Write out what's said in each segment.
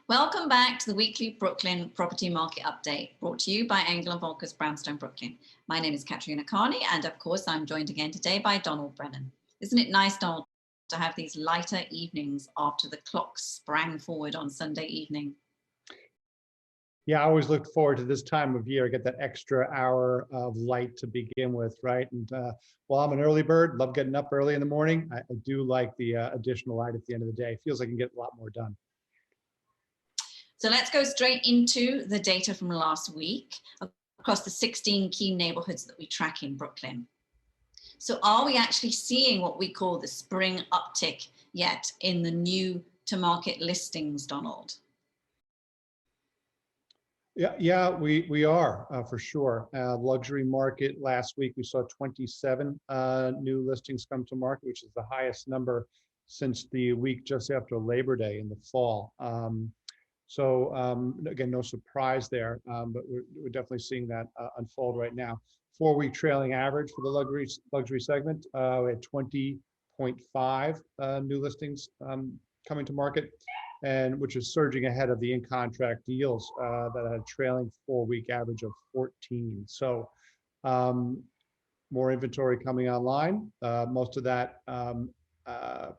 Welcome back to the weekly Brooklyn Property Market Update, brought to you by Engel & Volker's Brownstone Brooklyn. My name is Katrina Carney, and of course, I'm joined again today by Donald Brennan. Isn't it nice, Donald, to have these lighter evenings after the clock sprang forward on Sunday evening? Yeah, I always look forward to this time of year. I get that extra hour of light to begin with, right? And while I'm an early bird, love getting up early in the morning. I do like the additional light at the end of the day. It feels like I can get a lot more done. So let's go straight into the data from last week across the 16 key neighborhoods that we track in Brooklyn. So are we actually seeing what we call the spring uptick yet in the new to market listings, Donald? Yeah, we are for sure. Luxury market last week, we saw 27 new listings come to market, which is the highest number since the week just after Labor Day in the fall. Again, no surprise there, but we're definitely seeing that unfold right now. 4-week trailing average for the luxury segment, we had 20.5 new listings coming to market, and which is surging ahead of the in-contract deals that had a trailing 4-week average of 14. So more inventory coming online. Most of that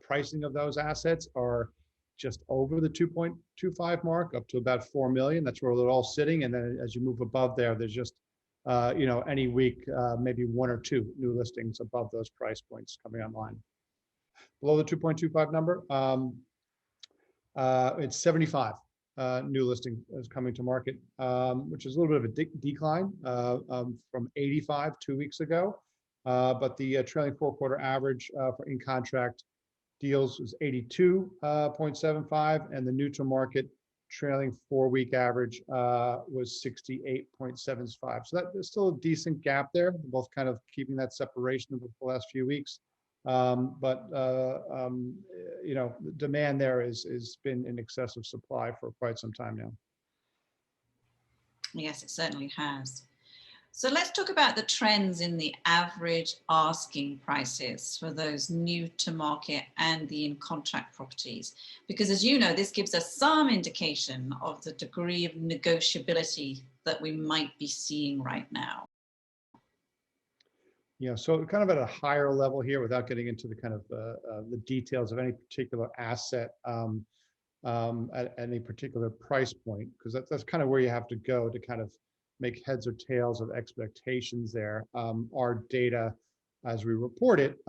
pricing of those assets are just over the 2.25 mark, up to about 4 million. That's where they're all sitting. And then as you move above there, there's just any week, maybe 1 or 2 new listings above those price points coming online. Below the 2.25 number, it's 75 new listing is coming to market, which is a little bit of a decline from 85 2 weeks ago. But the trailing 4-quarter average for in-contract deals was 82.75, and the new to market trailing 4-week average was 68.75. So there's still a decent gap there. They're both kind of keeping that separation over the last few weeks. The demand there is been in excess of supply for quite some time now. Yes, it certainly has. So let's talk about the trends in the average asking prices for those new to market and the in contract properties, because as you know, this gives us some indication of the degree of negotiability that we might be seeing right now. Yeah, so kind of at a higher level here, without getting into the kind of the details of any particular asset at any particular price point, because that's kind of where you have to go to kind of make heads or tails of expectations there. Our data, as we report it,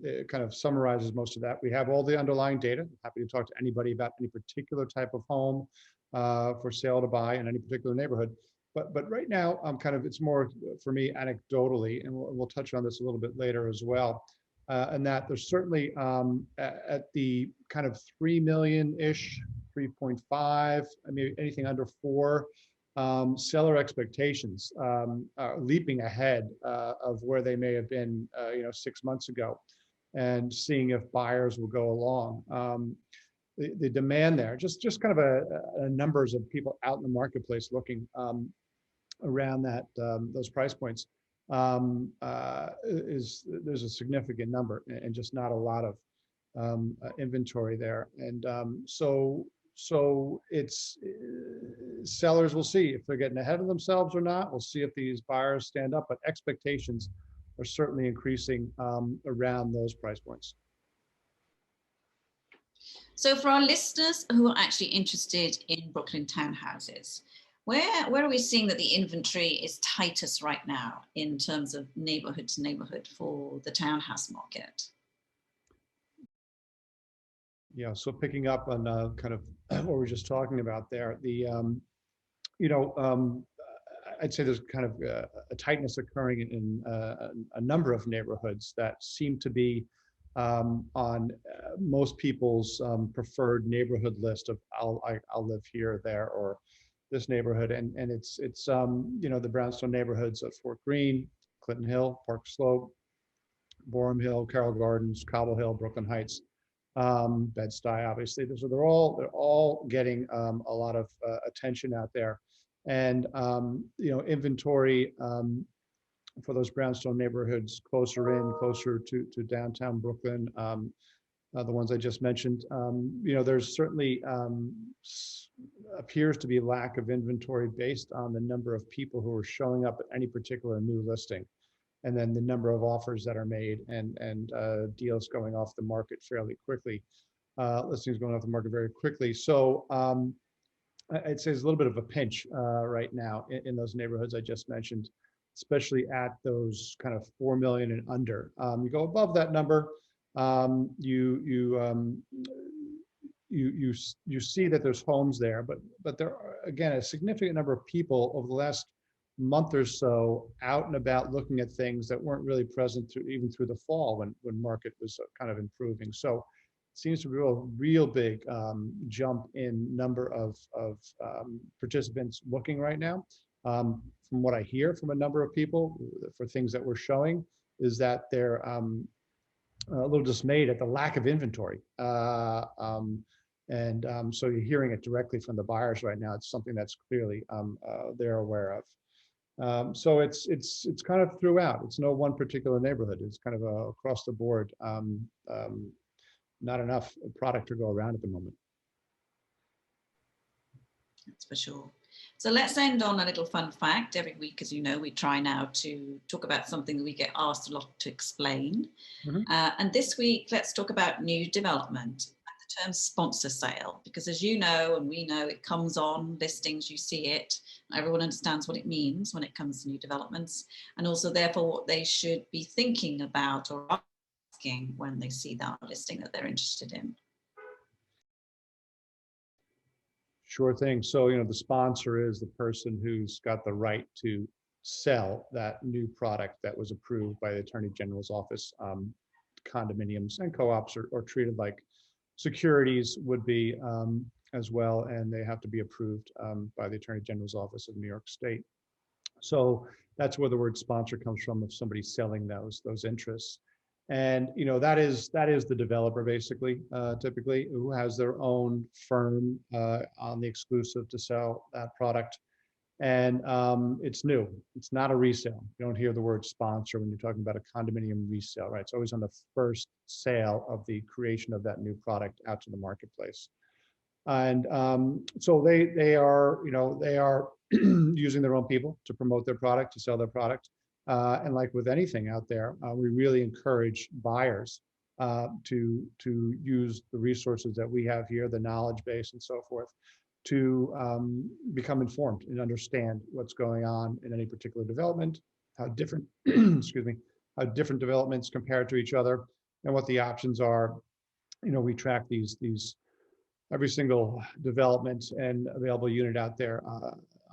it kind of summarizes most of that. We have all the underlying data. I'm happy to talk to anybody about any particular type of home for sale to buy in any particular neighborhood. But right now, it's more for me anecdotally, and we'll touch on this a little bit later as well. And that there's certainly at the kind of 3 million-ish, 3.5, maybe anything under 4, seller expectations are leaping ahead of where they may have been 6 months ago, and seeing if buyers will go along. The demand there, just kind of a numbers of people out in the marketplace looking around that those price points, there's a significant number and just not a lot of inventory there. And so it's sellers will see if they're getting ahead of themselves or not. We'll see if these buyers stand up, but expectations are certainly increasing around those price points. So for our listeners who are actually interested in Brooklyn townhouses, where are we seeing that the inventory is tightest right now in terms of neighborhood to neighborhood for the townhouse market? Yeah, so picking up on kind of what we were just talking about there, I'd say there's kind of a tightness occurring in a number of neighborhoods that seem to be on most people's preferred neighborhood list of I'll live here or there, or this neighborhood, and it's the brownstone neighborhoods of Fort Greene, Clinton Hill, Park Slope, Boerum Hill, Carroll Gardens, Cobble Hill, Brooklyn Heights, Bed-Stuy, obviously. So they're all getting a lot of attention out there, and inventory for those brownstone neighborhoods closer to downtown Brooklyn the ones I just mentioned. There's certainly appears to be lack of inventory based on the number of people who are showing up at any particular new listing, and then the number of offers that are made, and deals going off the market fairly quickly, listings going off the market very quickly. So I'd say there's a little bit of a pinch right now in those neighborhoods I just mentioned, especially at those kind of 4 million and under. You go above that number, you see that there's homes there, but there are, again, a significant number of people over the last month or so out and about looking at things that weren't really present even through the fall when market was kind of improving. So it seems to be a real big jump in number of participants looking right now. From what I hear from a number of people for things that we're showing is that they're a little dismayed at the lack of inventory. So you're hearing it directly from the buyers right now. It's something that's clearly they're aware of. So it's kind of throughout. It's no one particular neighborhood. It's kind of across the board. Not enough product to go around at the moment. That's for sure. So let's end on a little fun fact. Every week, as you know, we try now to talk about something that we get asked a lot to explain. Mm-hmm. And this week, let's talk about new development. The term sponsor sale, because as you know, and we know, it comes on listings, you see it, everyone understands what it means when it comes to new developments, and also therefore what they should be thinking about or asking when they see that listing that they're interested in. Sure thing. So, the sponsor is the person who's got the right to sell that new product that was approved by the Attorney General's office. Condominiums and co-ops are treated like securities would be as well, and they have to be approved by the Attorney General's office of New York State. So that's where the word sponsor comes from, if somebody's selling those interests. And that is the developer basically, typically, who has their own firm on the exclusive to sell that product. And it's new. It's not a resale. You don't hear the word sponsor when you're talking about a condominium resale, right? It's always on the first sale of the creation of that new product out to the marketplace. And so they are using their own people to promote their product, to sell their product. And like with anything out there, we really encourage buyers to use the resources that we have here, the knowledge base and so forth, to become informed and understand what's going on in any particular development, how different, excuse me, how different developments compare to each other, and what the options are. We track these every single development and available unit out there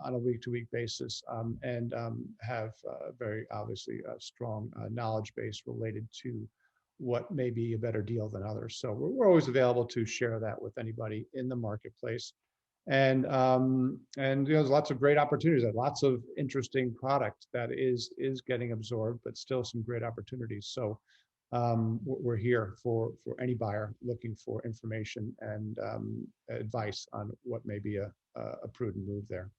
on a week-to-week basis, and have very obviously a strong knowledge base related to what may be a better deal than others. So we're always available to share that with anybody in the marketplace. And there's lots of great opportunities, lots of interesting product that is getting absorbed, but still some great opportunities. So we're here for any buyer looking for information and advice on what may be a prudent move there.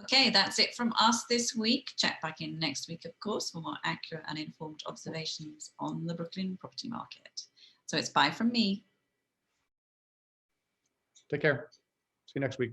Okay, that's it from us this week. Check back in next week, of course, for more accurate and informed observations on the Brooklyn property market. So it's bye from me. Take care. See you next week.